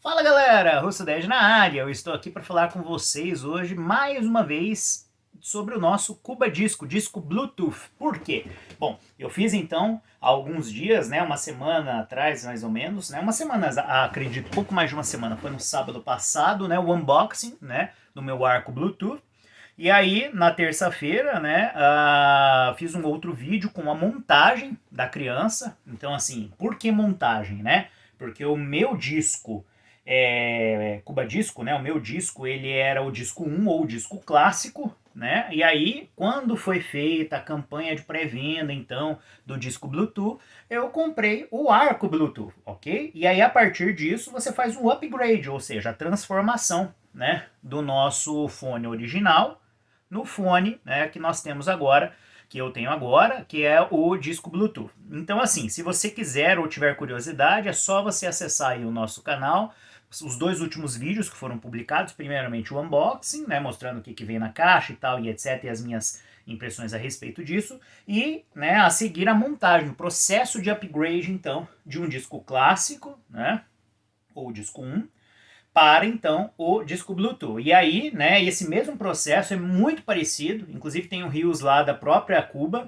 Fala galera, Russo 10 na área, eu estou aqui para falar com vocês hoje mais uma vez sobre o nosso Cuba Disco, disco Bluetooth. Por quê? Bom, eu fiz então há alguns dias, né, uma semana atrás mais ou menos, né, uma semana, acredito, pouco mais de uma semana, foi no sábado passado, né, o unboxing, né, do meu arco Bluetooth. E aí, na terça-feira, né, fiz um outro vídeo com a montagem da criança. Então, assim, por que montagem, né? Porque o meu disco, Cuba Disco, né, o meu disco, ele era o disco 1 ou o disco clássico, né? E aí, quando foi feita a campanha de pré-venda, então, do disco Bluetooth, eu comprei o arco Bluetooth, ok? E aí, a partir disso, você faz um upgrade, ou seja, a transformação, né, do nosso fone original no fone, né, que nós temos agora, que eu tenho agora, que é o disco Bluetooth. Então, assim, se você quiser ou tiver curiosidade, é só você acessar aí o nosso canal, os dois últimos vídeos que foram publicados, primeiramente o unboxing, né, mostrando o que vem na caixa e tal, e etc, e as minhas impressões a respeito disso, e, né, a seguir a montagem, o processo de upgrade, então, de um disco clássico, né, ou disco 1, para então o disco Bluetooth. E aí, né, esse mesmo processo é muito parecido, inclusive tem um rios lá da própria Cuba,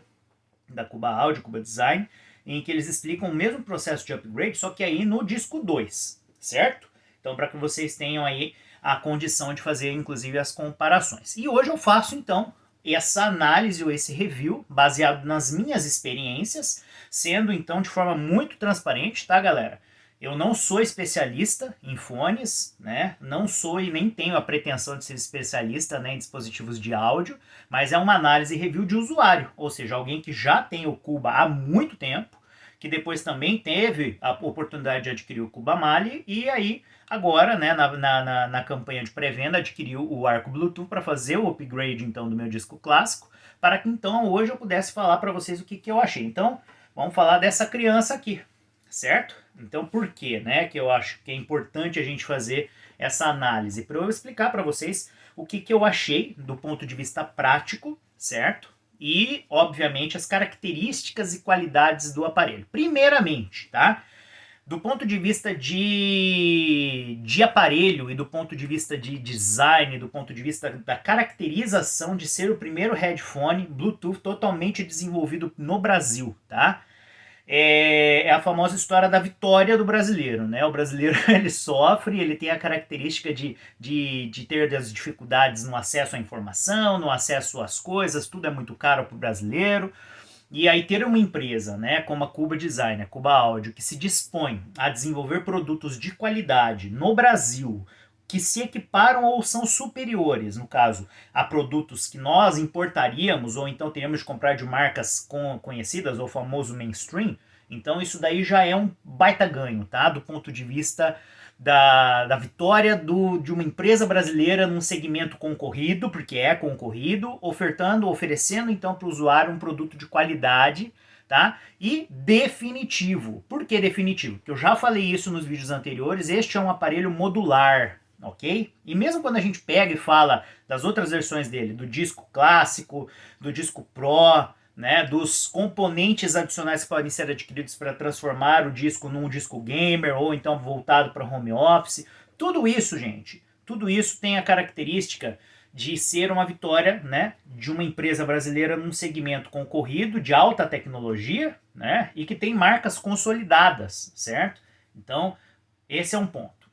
da Cuba Audio, Cuba Design, em que eles explicam o mesmo processo de upgrade, só que aí no disco 2, certo? Então, para que vocês tenham aí a condição de fazer, inclusive, as comparações. E hoje eu faço, então, essa análise ou esse review baseado nas minhas experiências, sendo, então, de forma muito transparente, tá, galera? Eu não sou especialista em fones, né? Não sou e nem tenho a pretensão de ser especialista, né, em dispositivos de áudio, mas é uma análise e review de usuário, ou seja, alguém que já tem o Cuba há muito tempo, que depois também teve a oportunidade de adquirir o Cuba Mali e aí agora, né, na campanha de pré-venda adquiriu o arco Bluetooth para fazer o upgrade então do meu disco clássico, para que então hoje eu pudesse falar para vocês o que eu achei. Então, vamos falar dessa criança aqui, certo? Então, por que, né, que eu acho que é importante a gente fazer essa análise? Para eu explicar para vocês o que eu achei do ponto de vista prático, certo? E, obviamente, as características e qualidades do aparelho. Primeiramente, tá? Do ponto de vista de aparelho e do ponto de vista de design, do ponto de vista da caracterização de ser o primeiro headphone Bluetooth totalmente desenvolvido no Brasil, tá? É a famosa história da vitória do brasileiro, né? O brasileiro ele sofre, ele tem a característica de ter as dificuldades no acesso à informação, no acesso às coisas, tudo é muito caro para o brasileiro. E aí ter uma empresa, né, como a Cuba Design, a Cuba Audio, que se dispõe a desenvolver produtos de qualidade no Brasil, que se equiparam ou são superiores, no caso, a produtos que nós importaríamos ou então teríamos de comprar de marcas conhecidas ou famoso mainstream, então isso daí já é um baita ganho, tá? Do ponto de vista da vitória de uma empresa brasileira num segmento concorrido, porque é concorrido, oferecendo então para o usuário um produto de qualidade, tá? E definitivo. Por que definitivo? Porque eu já falei isso nos vídeos anteriores, este é um aparelho modular, ok? E mesmo quando a gente pega e fala das outras versões dele, do disco clássico, do disco Pro, né, dos componentes adicionais que podem ser adquiridos para transformar o disco num disco gamer ou então voltado para home office. Tudo isso, gente, tudo isso tem a característica de ser uma vitória, né, de uma empresa brasileira num segmento concorrido de alta tecnologia, né, e que tem marcas consolidadas, certo? Então, esse é um ponto.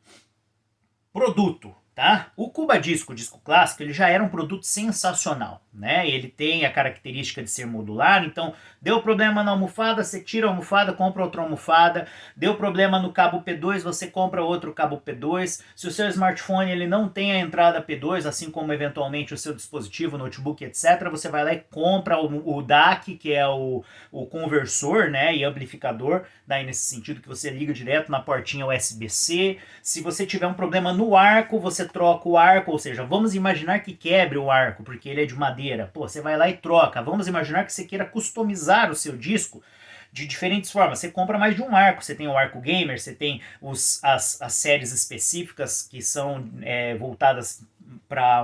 Produto, tá? O Cuba Disco, o disco clássico, ele já era um produto sensacional, né? Ele tem a característica de ser modular, então deu problema na almofada, você tira a almofada, compra outra almofada. Deu problema no cabo P2, você compra outro cabo P2. Se o seu smartphone ele não tem a entrada P2, assim como eventualmente o seu dispositivo, notebook, etc, você vai lá e compra o DAC, que é o conversor, né, e amplificador, daí nesse sentido que você liga direto na portinha USB-C. Se você tiver um problema no arco, você troca o arco, ou seja, vamos imaginar que quebre o arco, porque ele é de madeira. Pô, você vai lá e troca. Vamos imaginar que você queira customizar o seu disco de diferentes formas. Você compra mais de um arco. Você tem o arco gamer, você tem as séries específicas que são voltadas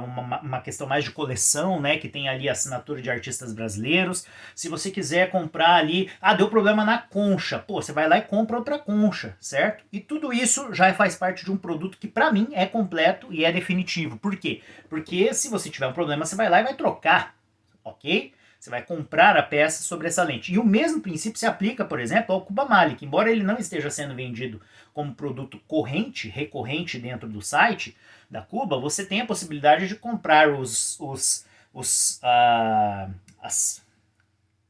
uma questão mais de coleção, né, que tem ali a assinatura de artistas brasileiros. Se você quiser comprar ali, deu problema na concha, pô, você vai lá e compra outra concha, certo? E tudo isso já faz parte de um produto que para mim é completo e é definitivo. Por quê? Porque se você tiver um problema, você vai lá e vai trocar, ok? Você vai comprar a peça sobressalente. E o mesmo princípio se aplica, por exemplo, ao Cuba Mali, que embora ele não esteja sendo vendido como produto corrente, recorrente dentro do site da Cuba, você tem a possibilidade de comprar as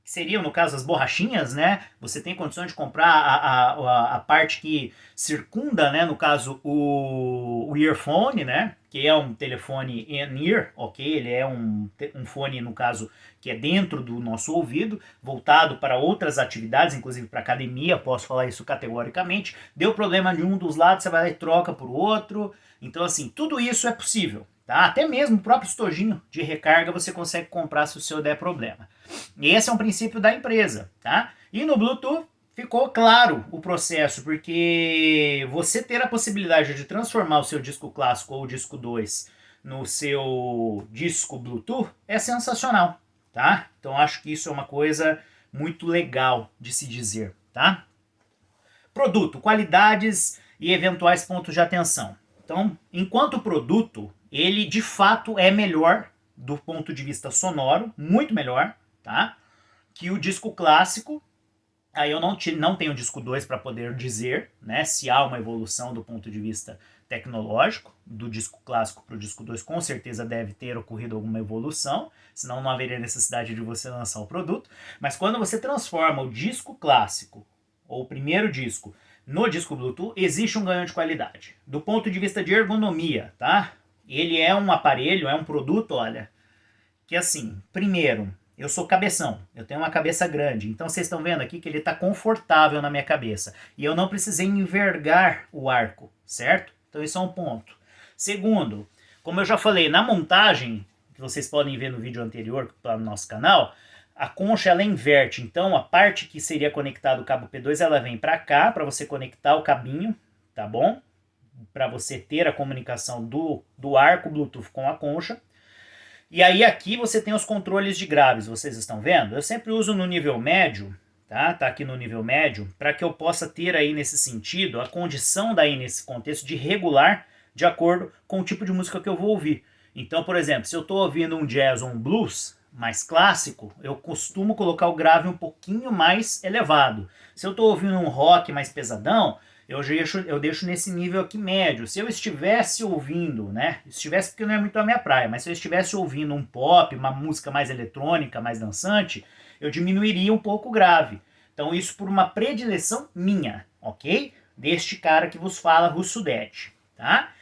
que seriam, no caso, as borrachinhas, né? Você tem condições de comprar a parte que circunda, né? No caso, o earphone, né? Que é um telefone in-ear, ok? Ele é um fone, no caso, que é dentro do nosso ouvido, voltado para outras atividades, inclusive para academia, posso falar isso categoricamente. Deu problema de um dos lados, você vai lá e troca por outro. Então, assim, tudo isso é possível. Tá? Até mesmo o próprio estojinho de recarga você consegue comprar se o seu der problema. E esse é um princípio da empresa. Tá? E no Bluetooth ficou claro o processo, porque você ter a possibilidade de transformar o seu disco clássico ou o disco 2 no seu disco Bluetooth é sensacional. Tá? Então acho que isso é uma coisa muito legal de se dizer. Tá? Produto, qualidades e eventuais pontos de atenção. Então, enquanto produto, ele de fato é melhor do ponto de vista sonoro, muito melhor, tá? Que o disco clássico. Aí eu não tenho o disco 2 para poder dizer, né, se há uma evolução do ponto de vista tecnológico, do disco clássico para o disco 2, com certeza deve ter ocorrido alguma evolução, senão não haveria necessidade de você lançar o produto. Mas quando você transforma o disco clássico, ou o primeiro disco, no disco Bluetooth, existe um ganho de qualidade. Do ponto de vista de ergonomia, tá? Ele é um aparelho, é um produto, olha, que assim, primeiro, eu sou cabeção, eu tenho uma cabeça grande, então vocês estão vendo aqui que ele está confortável na minha cabeça. E eu não precisei envergar o arco, certo? Então isso é um ponto. Segundo, como eu já falei, na montagem, que vocês podem ver no vídeo anterior para o nosso canal, a concha ela inverte, então a parte que seria conectada o cabo P2, ela vem para cá, para você conectar o cabinho, tá bom? Para você ter a comunicação do arco Bluetooth com a concha. E aí aqui você tem os controles de graves, vocês estão vendo? Eu sempre uso no nível médio, tá? Tá aqui no nível médio, para que eu possa ter aí nesse sentido, a condição daí nesse contexto de regular de acordo com o tipo de música que eu vou ouvir. Então, por exemplo, se eu estou ouvindo um jazz ou um blues mais clássico, eu costumo colocar o grave um pouquinho mais elevado. Se eu estou ouvindo um rock mais pesadão, eu deixo nesse nível aqui médio. Se eu estivesse ouvindo, né? Estivesse porque não é muito a minha praia, mas se eu estivesse ouvindo um pop, uma música mais eletrônica, mais dançante, eu diminuiria um pouco o grave. Então isso por uma predileção minha, ok? Deste cara que vos fala, Russudete, tá?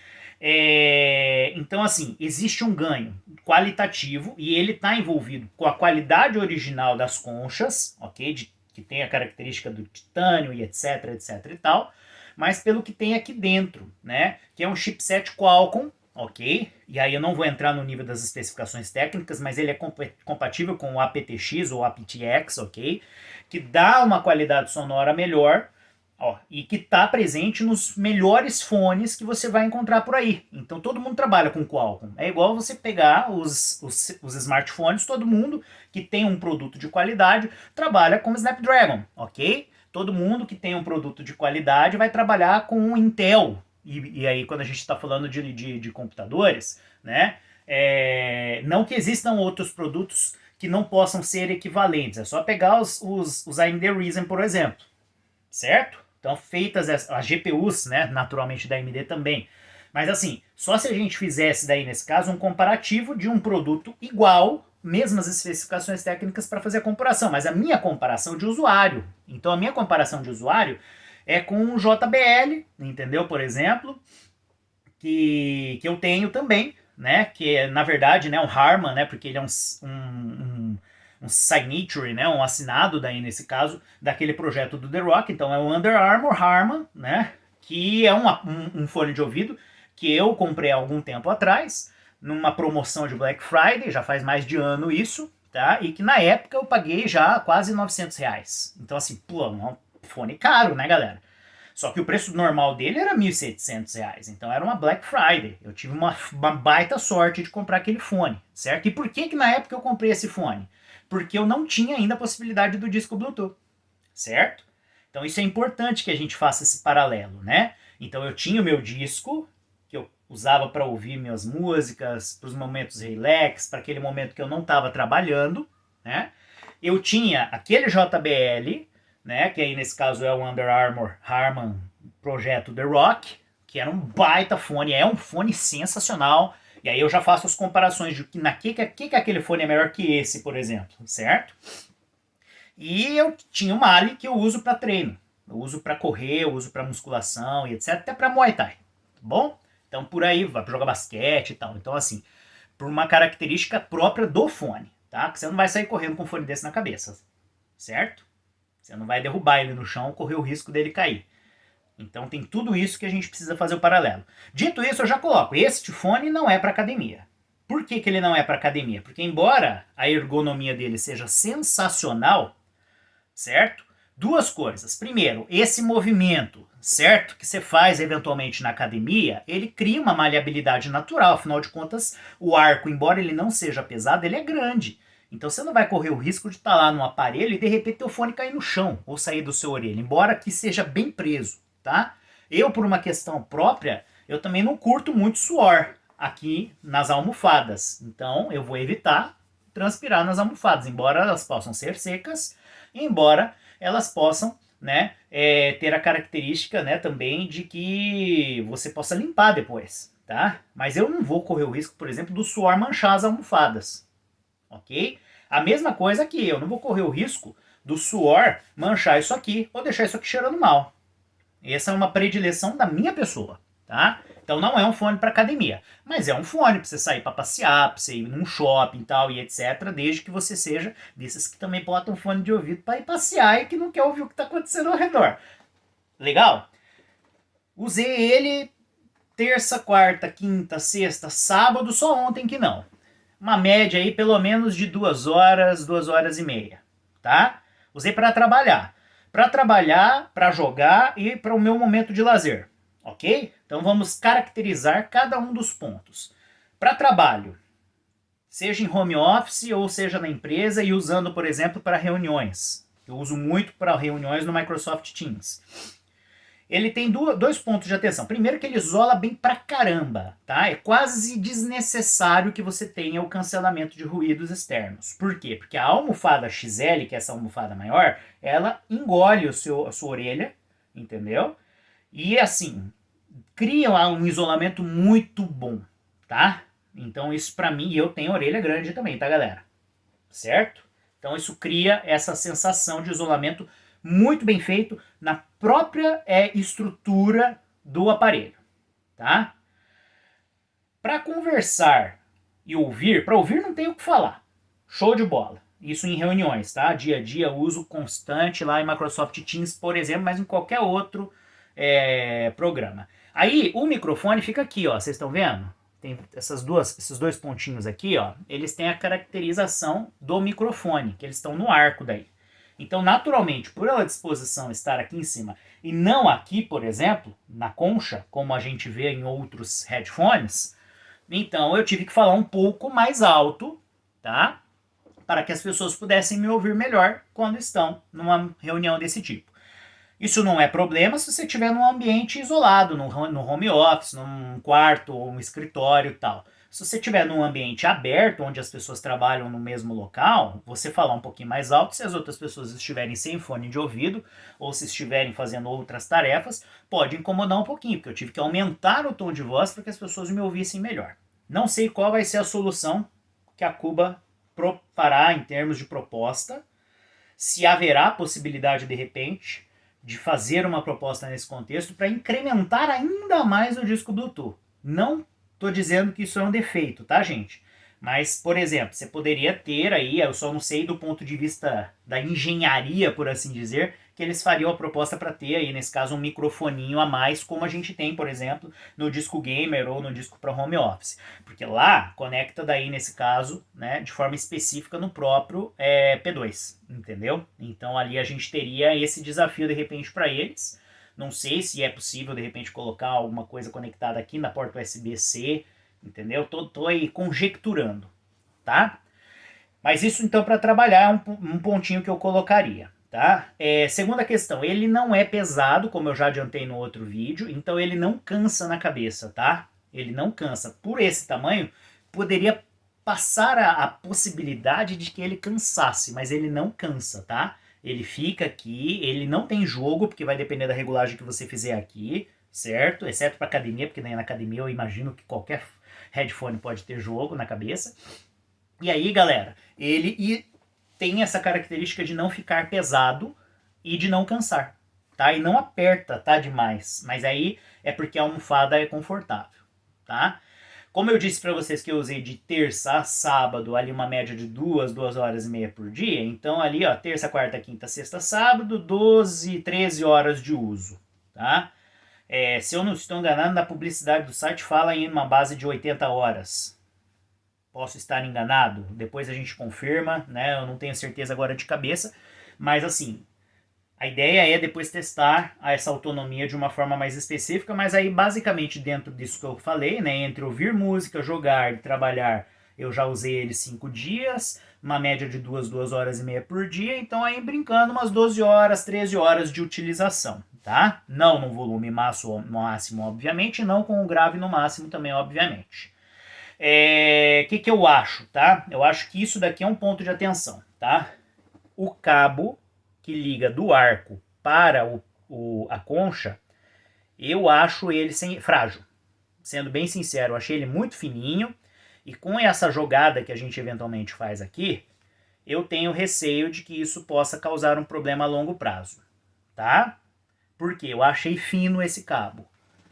Então assim, existe um ganho qualitativo e ele está envolvido com a qualidade original das conchas, ok? Que tem a característica do titânio e etc, etc e tal, mas pelo que tem aqui dentro, né? Que é um chipset Qualcomm, ok? E aí eu não vou entrar no nível das especificações técnicas, mas ele é compatível com o aptX ou aptX, ok? Que dá uma qualidade sonora melhor, ó, e que está presente nos melhores fones que você vai encontrar por aí. Então todo mundo trabalha com Qualcomm. É igual você pegar os smartphones, todo mundo que tem um produto de qualidade trabalha com Snapdragon, ok? Todo mundo que tem um produto de qualidade vai trabalhar com o Intel. E aí quando a gente está falando de computadores, né? Não que existam outros produtos que não possam ser equivalentes. É só pegar os AMD Ryzen, por exemplo. Certo? Então, feitas as GPUs, né, naturalmente da AMD também. Mas assim, só se a gente fizesse daí, nesse caso, um comparativo de um produto igual, mesmas especificações técnicas para fazer a comparação. Mas a minha comparação de usuário. Então, a minha comparação de usuário é com o JBL, entendeu? Por exemplo, que eu tenho também, né? Que é, na verdade, né, um Harman, né? Porque ele é um signature, né, um assinado daí nesse caso, daquele projeto do The Rock. Então é o Under Armour Harman, né, que é um fone de ouvido que eu comprei há algum tempo atrás, numa promoção de Black Friday, já faz mais de ano isso, tá, e que na época eu paguei já quase R$ 900. Então assim, pô, um fone caro, né, galera? Só que o preço normal dele era R$ 1.700, então era uma Black Friday. Eu tive uma baita sorte de comprar aquele fone, certo? E por que na época eu comprei esse fone? Porque eu não tinha ainda a possibilidade do disco Bluetooth, certo? Então isso é importante que a gente faça esse paralelo, né? Então eu tinha o meu disco, que eu usava para ouvir minhas músicas, para os momentos relax, para aquele momento que eu não estava trabalhando, né? Eu tinha aquele JBL, né, que aí nesse caso é o Under Armour Harman Projeto The Rock, que era um baita fone, é um fone sensacional. E aí eu já faço as comparações de que aquele fone é melhor que esse, por exemplo, certo? E eu tinha o Mali que eu uso para treino. Eu uso para correr, eu uso para musculação e etc, até para Muay Thai, tá bom? Então por aí, vai pra jogar basquete e tal. Então assim, por uma característica própria do fone, tá? Que você não vai sair correndo com um fone desse na cabeça, certo? Você não vai derrubar ele no chão, correr o risco dele cair. Então tem tudo isso que a gente precisa fazer o paralelo. Dito isso, eu já coloco, este fone não é para academia. Por que ele não é para academia? Porque embora a ergonomia dele seja sensacional, certo? Duas coisas. Primeiro, esse movimento, certo? Que você faz eventualmente na academia, ele cria uma maleabilidade natural. Afinal de contas, o arco, embora ele não seja pesado, ele é grande. Então você não vai correr o risco de estar lá no aparelho e de repente teu fone cair no chão ou sair do seu orelha, embora que seja bem preso, tá? Eu, por uma questão própria, eu também não curto muito suor aqui nas almofadas. Então eu vou evitar transpirar nas almofadas, embora elas possam ser secas, embora elas possam, né, ter a característica, né, também de que você possa limpar depois, tá? Mas eu não vou correr o risco, por exemplo, do suor manchar as almofadas, ok? A mesma coisa aqui, eu não vou correr o risco do suor manchar isso aqui ou deixar isso aqui cheirando mal. Essa é uma predileção da minha pessoa, tá? Então não é um fone para academia, mas é um fone para você sair para passear, para você ir num shopping e tal e etc, desde que você seja desses que também botam fone de ouvido para ir passear e que não quer ouvir o que está acontecendo ao redor. Legal? Usei ele terça, quarta, quinta, sexta, sábado, só ontem que não. Uma média aí pelo menos de 2 horas e meia, tá? Usei para trabalhar. Para trabalhar, para jogar e para o meu momento de lazer, ok? Então vamos caracterizar cada um dos pontos. Para trabalho, seja em home office ou seja na empresa e usando, por exemplo, para reuniões. Eu uso muito para reuniões no Microsoft Teams. Ele tem dois pontos de atenção. Primeiro que ele isola bem pra caramba, tá? É quase desnecessário que você tenha o cancelamento de ruídos externos. Por quê? Porque a almofada XL, que é essa almofada maior, ela engole a sua orelha, entendeu? E assim, cria lá um isolamento muito bom, tá? Então isso pra mim, eu tenho orelha grande também, tá, galera? Certo? Então isso cria essa sensação de isolamento muito bem feito na própria estrutura do aparelho, tá? Para conversar e ouvir, para ouvir não tem o que falar. Show de bola. Isso em reuniões, tá? Dia a dia, uso constante lá em Microsoft Teams, por exemplo, mas em qualquer outro programa. Aí o microfone fica aqui, ó. Vocês estão vendo? Tem esses dois pontinhos aqui, ó. Eles têm a caracterização do microfone, que eles estão no arco daí. Então, naturalmente, por ela disposição estar aqui em cima e não aqui, por exemplo, na concha, como a gente vê em outros headphones, então eu tive que falar um pouco mais alto, tá? Para que as pessoas pudessem me ouvir melhor quando estão numa reunião desse tipo. Isso não é problema se você estiver num ambiente isolado, no home office, num quarto ou um escritório e tal. Se você estiver num ambiente aberto, onde as pessoas trabalham no mesmo local, você falar um pouquinho mais alto, se as outras pessoas estiverem sem fone de ouvido, ou se estiverem fazendo outras tarefas, pode incomodar um pouquinho, porque eu tive que aumentar o tom de voz para que as pessoas me ouvissem melhor. Não sei qual vai ser a solução que a Cuba fará em termos de proposta, se haverá possibilidade, de repente, de fazer uma proposta nesse contexto para incrementar ainda mais o disco Bluetooth. Não estou dizendo que isso é um defeito, tá, gente? Mas, por exemplo, você poderia ter aí, eu só não sei do ponto de vista da engenharia, por assim dizer, que eles fariam a proposta para ter aí, nesse caso, um microfoninho a mais, como a gente tem, por exemplo, no disco gamer ou no disco para home office. Porque lá, conecta daí, nesse caso, né, de forma específica no próprio P2, entendeu? Então ali a gente teria esse desafio, de repente, para eles, Não sei se é possível, de repente, colocar alguma coisa conectada aqui na porta USB-C, entendeu? Tô aí conjecturando, tá? Mas isso, então, para trabalhar é um pontinho que eu colocaria, tá? Segunda questão, ele não é pesado, como eu já adiantei no outro vídeo, então ele não cansa na cabeça, tá? Ele não cansa. Por esse tamanho, poderia passar a possibilidade de que ele cansasse, mas ele não cansa, tá? Ele fica aqui, ele não tem jogo, porque vai depender da regulagem que você fizer aqui, certo? Exceto para academia, porque nem na academia eu imagino que qualquer headphone pode ter jogo na cabeça. E aí, galera, ele tem essa característica de não ficar pesado e de não cansar, tá? E não aperta, tá, demais. Mas aí é porque a almofada é confortável, tá? Como eu disse para vocês que eu usei de terça a sábado, ali uma média de 2 horas e meia por dia, então ali, ó, terça, quarta, quinta, sexta, sábado, 12, 13 horas de uso, tá? Se eu não estou enganado, na publicidade do site fala em uma base de 80 horas. Posso estar enganado, depois a gente confirma, né? Eu não tenho certeza agora de cabeça, mas assim, a ideia é depois testar essa autonomia de uma forma mais específica, mas aí basicamente dentro disso que eu falei, né, entre ouvir música, jogar e trabalhar, eu já usei ele 5 dias, uma média de 2 horas e meia por dia, então aí brincando umas 12 horas, 13 horas de utilização, tá? Não no volume máximo, obviamente, não com o grave no máximo também, obviamente. Que eu acho, tá? Eu acho que isso daqui é um ponto de atenção, tá? O cabo que liga do arco para a concha, eu acho ele frágil. Sendo bem sincero, eu achei ele muito fininho. E com essa jogada que a gente eventualmente faz aqui, eu tenho receio de que isso possa causar um problema a longo prazo. Tá? Porque eu achei fino esse cabo.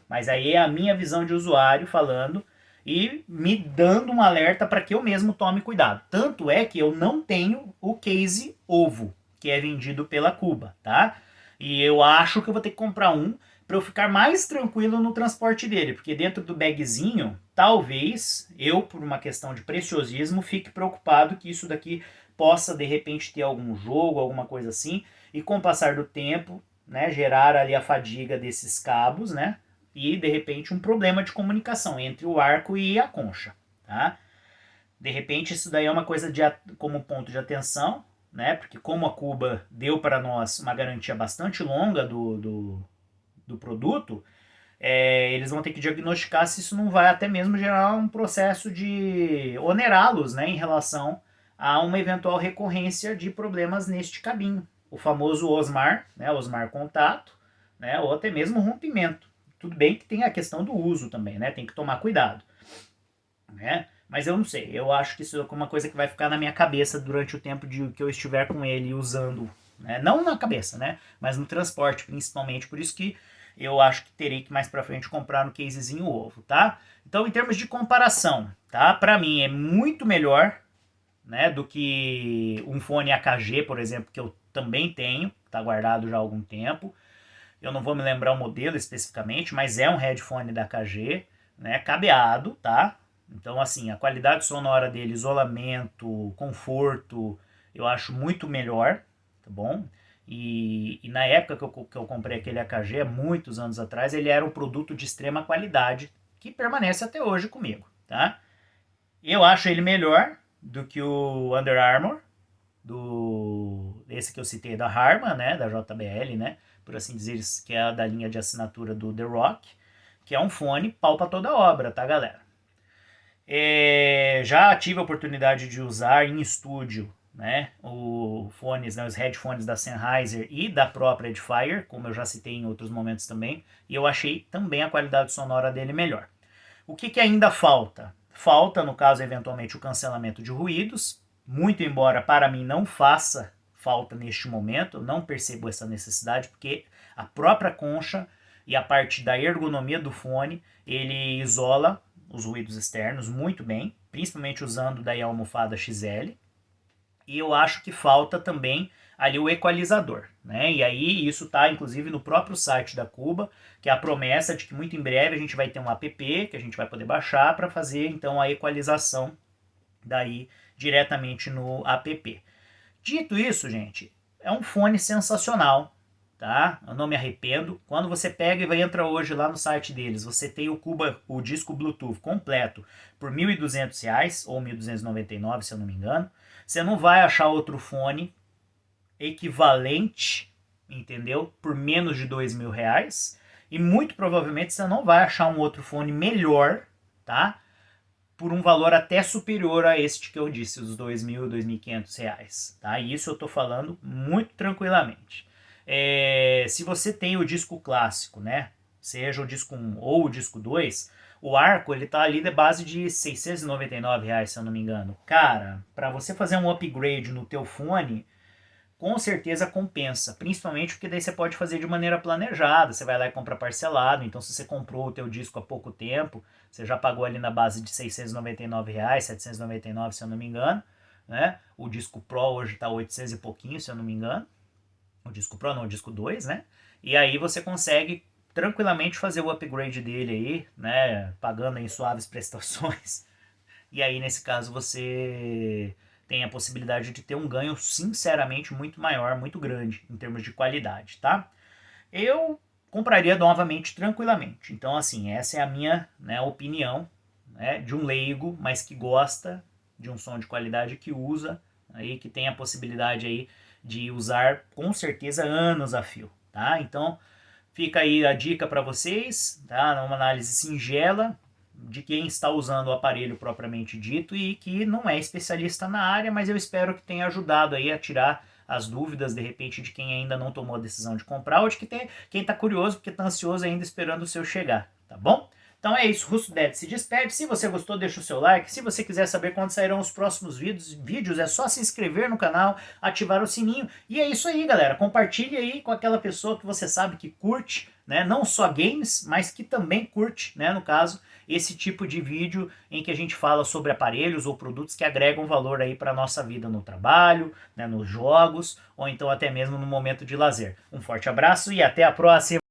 Mas aí é a minha visão de usuário falando e me dando um alerta para que eu mesmo tome cuidado. Tanto é que eu não tenho o case ovo, que é vendido pela Cuba, tá? E eu acho que eu vou ter que comprar um para eu ficar mais tranquilo no transporte dele, porque dentro do bagzinho, talvez eu, por uma questão de preciosismo, fique preocupado que isso daqui possa de repente ter algum jogo, alguma coisa assim, e com o passar do tempo, né, gerar ali a fadiga desses cabos, né, e de repente um problema de comunicação entre o arco e a concha, tá? De repente isso daí é uma coisa como ponto de atenção, né? Porque como a Cuba deu para nós uma garantia bastante longa do produto, eles vão ter que diagnosticar se isso não vai até mesmo gerar um processo de onerá-los, né, em relação a uma eventual recorrência de problemas neste cabinho. O famoso OSMAR, né, OSMAR contato, né, ou até mesmo rompimento. Tudo bem que tem a questão do uso também, né, tem que tomar cuidado, né? Mas eu não sei, eu acho que isso é uma coisa que vai ficar na minha cabeça durante o tempo que eu estiver com ele usando, né? Não na cabeça, né? Mas no transporte principalmente, por isso que eu acho que terei que mais pra frente comprar no casezinho ovo, tá? Então, em termos de comparação, tá? Pra mim é muito melhor, né, do que um fone AKG, por exemplo, que eu também tenho, tá guardado já há algum tempo. Eu não vou me lembrar o modelo especificamente, mas é um headphone da AKG, né, cabeado, tá? Então, assim, a qualidade sonora dele, isolamento, conforto, eu acho muito melhor, tá bom? E na época que eu comprei aquele AKG, há muitos anos atrás, ele era um produto de extrema qualidade, que permanece até hoje comigo, tá? Eu acho ele melhor do que o Under Armour, esse que eu citei da Harman, né, da JBL, né, por assim dizer, que é a da linha de assinatura do The Rock, que é um fone pau pra toda obra, tá, galera? Já tive a oportunidade de usar em estúdio, né, os headphones da Sennheiser e da própria Edifier, como eu já citei em outros momentos também, e eu achei também a qualidade sonora dele melhor. O que ainda falta? Falta, no caso, eventualmente, o cancelamento de ruídos, muito embora para mim não faça falta neste momento, eu não percebo essa necessidade, porque a própria concha e a parte da ergonomia do fone, ele isola os ruídos externos muito bem, principalmente usando daí a almofada XL, e eu acho que falta também ali o equalizador, né? E aí isso tá inclusive no próprio site da Cuba, que é a promessa de que muito em breve a gente vai ter um app que a gente vai poder baixar para fazer então a equalização daí diretamente no app. Dito isso, gente, é um fone sensacional, tá? Eu não me arrependo. Quando você pega e entra hoje lá no site deles, você tem o disco Bluetooth completo por R$ 1.200 ou R$ 1.299, se eu não me engano. Você não vai achar outro fone equivalente, entendeu? Por menos de R$ 2.000. E muito provavelmente você não vai achar um outro fone melhor, tá? Por um valor até superior a este que eu disse, os R$ 2.000, R$ 2.500, tá? E isso eu tô falando muito tranquilamente. Se você tem o disco clássico, né? Seja o disco 1 ou o disco 2, o arco ele tá ali de base de R$ 699, se eu não me engano. Cara, para você fazer um upgrade no teu fone, com certeza compensa, principalmente porque daí você pode fazer de maneira planejada, você vai lá e compra parcelado, então se você comprou o teu disco há pouco tempo, você já pagou ali na base de R$ 699, 799 se eu não me engano, né? O disco Pro hoje tá 800 e pouquinho, se eu não me engano. O disco Pro não, o disco 2, né? E aí você consegue tranquilamente fazer o upgrade dele aí, né? Pagando em suaves prestações. E aí, nesse caso, você tem a possibilidade de ter um ganho, sinceramente, muito maior, muito grande, em termos de qualidade, tá? Eu compraria novamente, tranquilamente. Então, assim, essa é a minha, né, opinião, né, de um leigo, mas que gosta de um som de qualidade, que usa, aí, que tem a possibilidade aí de usar, com certeza, anos a fio, tá? Então, fica aí a dica para vocês, tá? Uma análise singela de quem está usando o aparelho propriamente dito e que não é especialista na área, mas eu espero que tenha ajudado aí a tirar as dúvidas, de repente, de quem ainda não tomou a decisão de comprar ou de quem está curioso, porque está ansioso ainda esperando o seu chegar, tá bom? Então é isso, Russo Ded se despede. Se você gostou, deixa o seu like. Se você quiser saber quando sairão os próximos vídeos, é só se inscrever no canal, ativar o sininho. E é isso aí, galera. Compartilhe aí com aquela pessoa que você sabe que curte, né? Não só games, mas que também curte, né? No caso, esse tipo de vídeo em que a gente fala sobre aparelhos ou produtos que agregam valor aí para nossa vida no trabalho, né? Nos jogos, ou então até mesmo no momento de lazer. Um forte abraço e até a próxima!